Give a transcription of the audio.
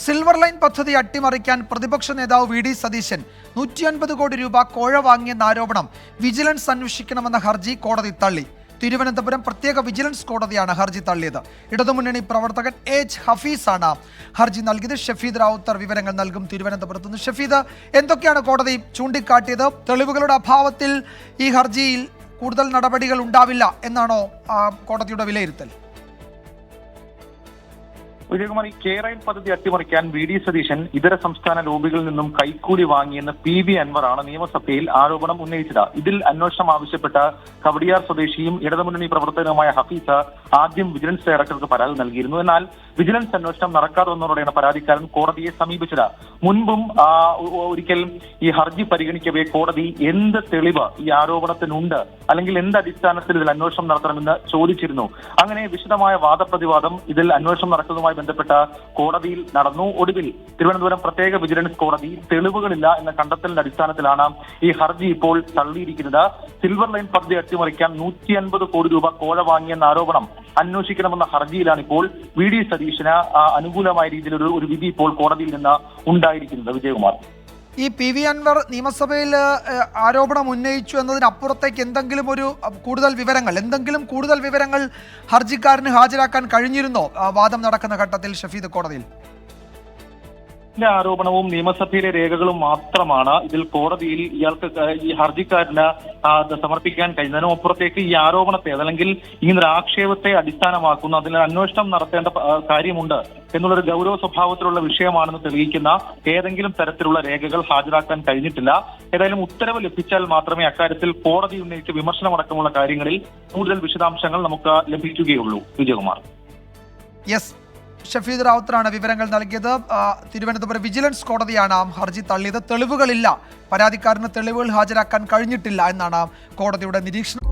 Silver line പദ്ധതി അട്ടിമറിക്കാൻ പ്രതിപക്ഷ നേതാവ് വി ഡി സതീശൻ 150 കോടി രൂപ കോഴ വാങ്ങിയെന്ന ആരോപണം വിജിലൻസ് അന്വേഷിക്കണമെന്ന ഹർജി കോടതി തള്ളി. തിരുവനന്തപുരം പ്രത്യേക വിജിലൻസ് കോടതിയാണ് ഹർജി തള്ളിയത്. ഇടതുമുന്നണി പ്രവർത്തകൻ എച്ച് ഹഫീസാണ് ഹർജി നൽകിയത്. ഷഫീദ് റാവുത്തർ വിവരങ്ങൾ നൽകും തിരുവനന്തപുരത്ത് നിന്ന്. ഷഫീദ്, എന്തൊക്കെയാണ് കോടതി ചൂണ്ടിക്കാട്ടിയത്? തെളിവുകളുടെ അഭാവത്തിൽ ഈ ഹർജിയിൽ കൂടുതൽ നടപടികൾ ഉണ്ടാവില്ല എന്നാണോ കോടതിയുടെ വിലയിരുത്തൽ? വിജയകുമാർ, ഈ കേരയിൽ പദ്ധതി അട്ടിമറിക്കാൻ വി ഡി സതീശൻ ഇതര സംസ്ഥാന ലോബികളിൽ നിന്നും കൈക്കൂലി വാങ്ങിയെന്ന് പി.വി. അൻവറാണ് നിയമസഭയിൽ ആരോപണം ഉന്നയിച്ചത്. ഇതിൽ അന്വേഷണം ആവശ്യപ്പെട്ട കവടിയാർ സ്വദേശിയും ഇടതുമുന്നണി പ്രവർത്തകനുമായ ഹഫീസ് ആദ്യം വിജിലൻസ് ഡയറക്ടർക്ക് പരാതി നൽകിയിരുന്നു. എന്നാൽ വിജിലൻസ് അന്വേഷണം നടക്കാതെ വന്നതോടെയാണ് പരാതിക്കാരൻ കോടതിയെ സമീപിച്ചത്. മുൻപും ഒരിക്കൽ ഈ ഹർജി പരിഗണിക്കവേ കോടതി എന്ത് തെളിവ് ഈ ആരോപണത്തിനുണ്ട്, അല്ലെങ്കിൽ എന്ത് അടിസ്ഥാനത്തിൽ ഇതിൽ അന്വേഷണം നടത്തണമെന്ന് ചോദിച്ചിരുന്നു. അങ്ങനെ വിശദമായ വാദപ്രതിവാദം ഇതിൽ അന്വേഷണം നടക്കുന്നതുമായി ബന്ധപ്പെട്ട കോടതിയിൽ നടന്നു. ഒടുവിൽ തിരുവനന്തപുരം പ്രത്യേക വിജിലൻസ് കോടതി തെളിവുകളില്ല എന്ന കണ്ടെത്തലിന്റെ അടിസ്ഥാനത്തിലാണ് ഈ ഹർജി ഇപ്പോൾ തള്ളിയിരിക്കുന്നത്. സിൽവർ ലൈൻ പദ്ധതി അട്ടിമറിക്കാൻ 150 കോടി രൂപ കോഴ വാങ്ങിയെന്ന ആരോപണം അന്വേഷിക്കണമെന്ന ഹർജിയിലാണ് ഇപ്പോൾ വി ഡി സതീശന് അനുകൂലമായ രീതിയിൽ ഒരു വിധി ഇപ്പോൾ കോടതിയിൽ നിന്ന് ഉണ്ടായിരിക്കുന്നത്. വിജയകുമാർ, ഈ പി.വി. അൻവർ നിയമസഭയിൽ ആരോപണം ഉന്നയിച്ചു എന്നതിനപ്പുറത്തേക്ക് എന്തെങ്കിലും കൂടുതൽ വിവരങ്ങൾ ഹർജിക്കാരന് ഹാജരാക്കാൻ കഴിഞ്ഞിരുന്നോ വാദം നടക്കുന്ന ഘട്ടത്തിൽ ഷഫീദ് കോടതിയിൽ? ആരോപണവും നിയമസഭയിലെ രേഖകളും മാത്രമാണ് ഇതിൽ കോടതിയിൽ ഈ ഹർജിക്കാരന് സമർപ്പിക്കാൻ കഴിയുന്നതിനും അപ്പുറത്തേക്ക് ഈ ആരോപണത്തെ അല്ലെങ്കിൽ ഇങ്ങനൊരു ആക്ഷേപത്തെ അടിസ്ഥാനമാക്കുന്ന അതിൽ അന്വേഷണം നടത്തേണ്ട കാര്യമുണ്ട് എന്നുള്ളൊരു ഗൗരവ സ്വഭാവത്തിലുള്ള വിഷയമാണെന്ന് തെളിയിക്കുന്ന ഏതെങ്കിലും തരത്തിലുള്ള രേഖകൾ ഹാജരാക്കാൻ കഴിഞ്ഞിട്ടില്ല. ഏതായാലും ഉത്തരവ് ലഭിച്ചാൽ മാത്രമേ അക്കാര്യത്തിൽ കോടതി ഉന്നയിച്ച വിമർശനമടക്കമുള്ള കാര്യങ്ങളിൽ കൂടുതൽ വിശദാംശങ്ങൾ നമുക്ക് ലഭിക്കുകയുള്ളൂ. വിജയകുമാർ. യെസ്, ഷഫീദ് റാവുത്തറാണ് വിവരങ്ങൾ നൽകിയത്. തിരുവനന്തപുരം വിജിലൻസ് കോടതിയാണ് ഹർജി തള്ളിയത്. തെളിവുകളില്ല, പരാതിക്കാരന് തെളിവുകൾ ഹാജരാക്കാൻ കഴിഞ്ഞിട്ടില്ല എന്നാണ് കോടതിയുടെ നിരീക്ഷണം.